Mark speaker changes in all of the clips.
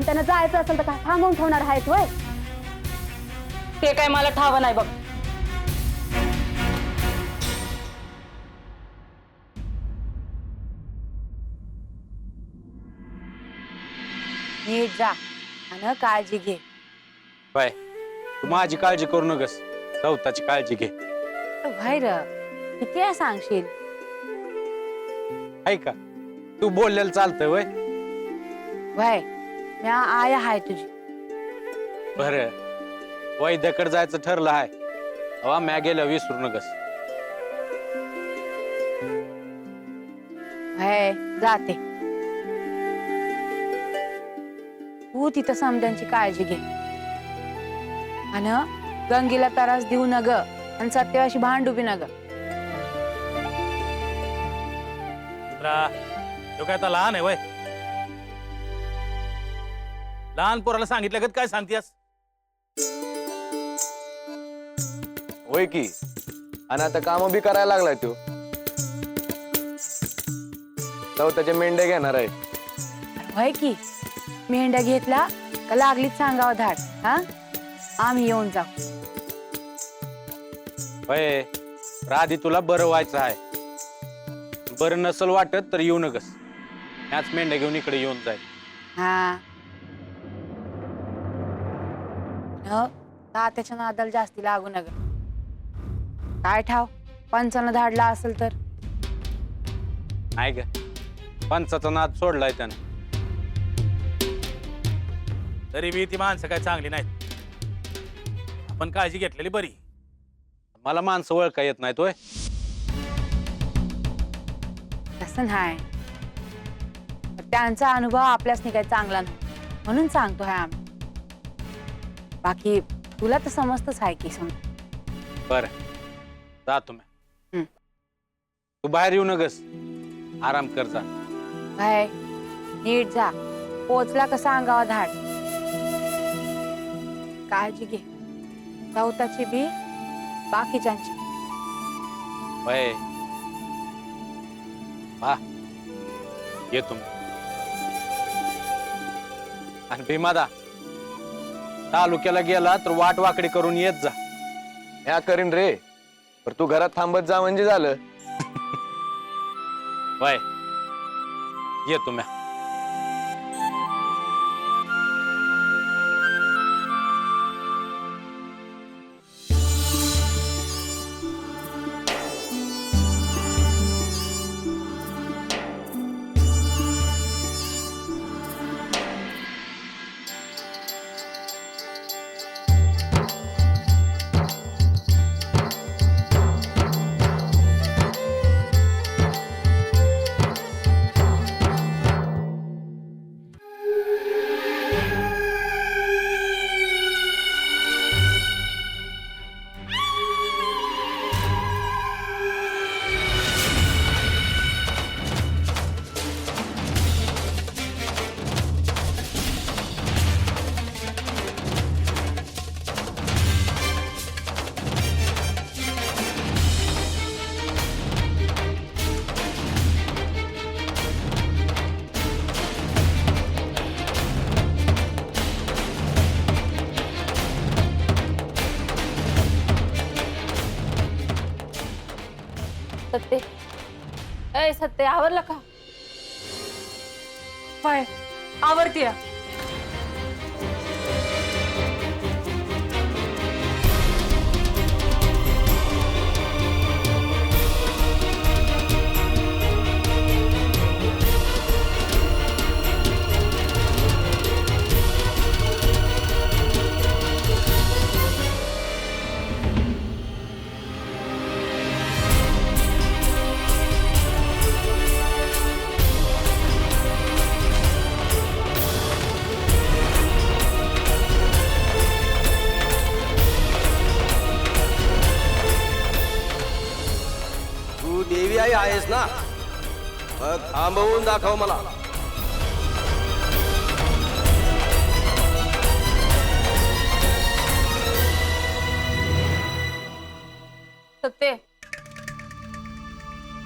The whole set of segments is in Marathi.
Speaker 1: आणि त्यांना जायचं असेल तर काय थांबवून ठेवणार आहेत होय?
Speaker 2: ते काय मला ठाव नाही बघ.
Speaker 1: नीट जा आणि काळजी घे.
Speaker 3: बाय तू माझी काळजी करू नकस, गवताची काळजी घे.
Speaker 1: बाहेर किती वेळा सांगशील?
Speaker 3: आहे का तू बोललेलं चालतंय वय?
Speaker 1: भाई मी आया हाय तुझी.
Speaker 3: बर वैद्याकडे जायचं ठरलं आहे, हवा म्या गेल्या विसरू नकस.
Speaker 1: भाई जाते. तू तिथं समद्यांची काळजी घे आणि गंगीला त्रास देऊ न ग आणि सत्यवाशी भांडू बी न ग.
Speaker 4: तो काय आता लहान आहे वय? लहान पोराला सांगितलं का काय सांगतेस?
Speaker 5: होय की, आणि आता काम बी करायला लागलाय तो. त्याच्या मेंढ्या घेणार आहे.
Speaker 1: होय की, मेंढ्या घेतला का लागलीच सांगावं धाड. हा आम्ही येऊन जाऊ.
Speaker 3: वय आधी तुला बरं व्हायचं आहे. बरं नसल वाटत तर येऊ नकस, ह्याच मेंढ्या घेऊन इकडे येऊन जाय.
Speaker 1: हा तात्याच्या नादाला जास्ती लागू नग. काय ठाव पंचानं धाडला असेल तर.
Speaker 3: नाही ग, पंचाचा नाद सोडलाय त्यानं.
Speaker 4: तरी बी ती माणसं काय चांगली नाहीत. आपण काळजी घेतलेली बरी.
Speaker 3: मला माणसं ओळखा येत नाहीत होय.
Speaker 1: तसं नाही, त्यांचा अनुभव आपल्याच काही चांगला नाही म्हणून सांगतो आहे आम्ही. बाकी तुला तर समजतच आहे की.
Speaker 3: बर जातो मी. तू बाहेर येऊ नकस, आराम कर जा.
Speaker 1: भाई नीट जा, पोचला का सांगावा धाड. काळजी घे, गवताची बी बाकीच्यांची.
Speaker 3: वय हा येतो मी. आणि भीमादा तालुक्याला गेला तर वाट वाकडी करून येत जा.
Speaker 5: ह्या करीन रे, पर तू घरात थांबत जा म्हणजे झालं.
Speaker 3: वय येतो मी.
Speaker 1: सत्ते ए सत्ते आवरलं का?
Speaker 2: होय आवडतीय.
Speaker 5: देवी आई आहेस ना, मग थांबवून दाखव मला.
Speaker 2: सत्ते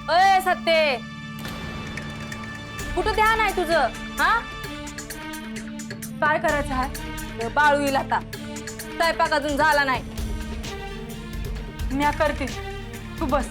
Speaker 2: अय सत्ते कुठं ध्यान आहे तुझं? हा काय करायचं आहे? बाळू येईल आता. स्वयंपाक अजून झाला नाही. मी करते, तू बस.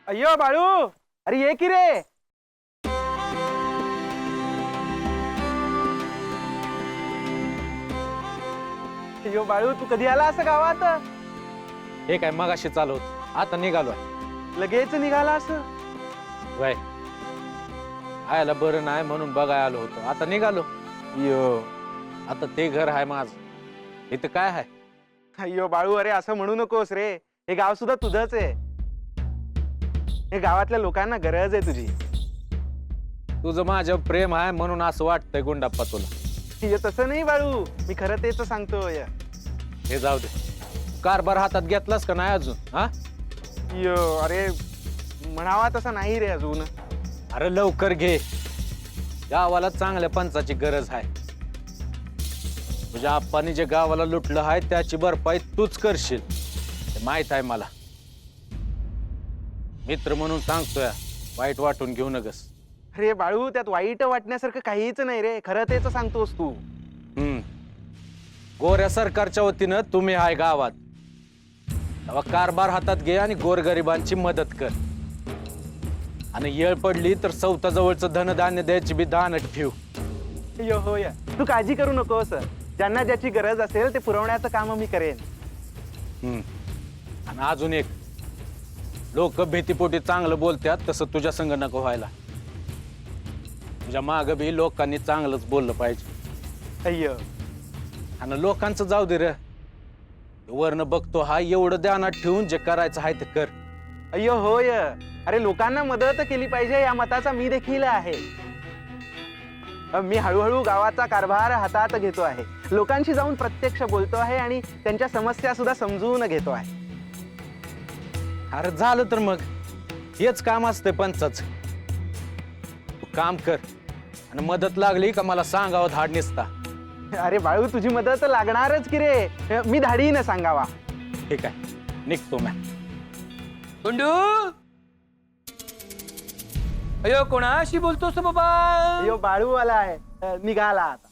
Speaker 6: अय्यो बाळू, अरे ये की रे. अय्यो बाळू, तू कधी आला असं गावात?
Speaker 3: हे काय मगाशी चालू होत, आता निघालोय.
Speaker 6: लगेच निघाला असं?
Speaker 3: वय आयला बरं नाही म्हणून बघाय आलो होतो, आता निघालो.
Speaker 6: यो,
Speaker 3: आता ते घर आहे माझं, इथं काय आहे?
Speaker 6: अय्यो बाळू, अरे असं म्हणू नकोस रे. हे गाव सुद्धा तुझंच आहे. हे गावातल्या लोकांना गरज आहे तुझी.
Speaker 3: तुझं माझ्यावर प्रेम आहे म्हणून असं वाटतंय गुंडाप्पा तुला.
Speaker 6: हे तसं नाही बाळू, मी खरं तेच सांगतोय.
Speaker 3: हे जाऊ दे, कारभार हातात घेतलास का नाही अजून? हा
Speaker 6: यो, अरे म्हणावा तसा नाही रे अजून.
Speaker 3: अरे लवकर घे, गावाला चांगल्या पंचाची गरज आहे. तुझ्या आप्पानी जे गावाला लुटलं आहे त्याची भरपाई तूच करशील, हे माहित आहे मला. मित्र म्हणून सांगतोय, वाईट वाटून घेऊ नकस.
Speaker 6: अरे बाळू, त्यात वाईट वाटण्यासारखं काहीच नाही रे, खरं तेच सांगतोस तू.
Speaker 3: गोऱ्या सरकारच्या वतीनं तुम्ही आहे गावात, तेव्हा कारभार हातात घे आणि गोरगरिबांची मदत कर. आणि येळ पडली तर स्वतःजवळचं धनधान्य द्यायची बी दानत ठेव.
Speaker 6: यो होय, तू काळजी करू नकोस. ज्यांना ज्याची गरज असेल ते पुरवण्याचं काम मी करेन.
Speaker 3: आणि अजून एक, लोक भीतीपोटी चांगलं बोलतात तसं तुझ्या संग नको व्हायला. तुझ्या माग बी लोकांनी चांगलंच बोललं पाहिजे.
Speaker 6: अय्यो,
Speaker 3: आणि लोकांचं जाऊ दे रे, वरनं बघतो हा, एवढं ध्यानात ठेवून जे करायचं आहे ते कर.
Speaker 6: अय्यो होय, अरे लोकांना मदत केली पाहिजे या मताचा मी देखील आहे. मी हळूहळू गावाचा कारभार हातात घेतो आहे. लोकांशी जाऊन प्रत्यक्ष बोलतो आहे आणि त्यांच्या समस्या सुद्धा समजून घेतो आहे.
Speaker 3: अरे झालं तर मग हेच काम असते पंचाच. तू काम कर आणि मदत लागली का मला सांगावं धाड निसता.
Speaker 6: अरे बाळू, तुझी मदत लागणारच की रे, मी धाडीनं सांगावा.
Speaker 3: ठीक आहे, निघतो मी.
Speaker 7: गुंडू, अयो कोणाशी बोलतोस बाबा?
Speaker 6: अय्यो बाळू आला आहे, निघाला आता.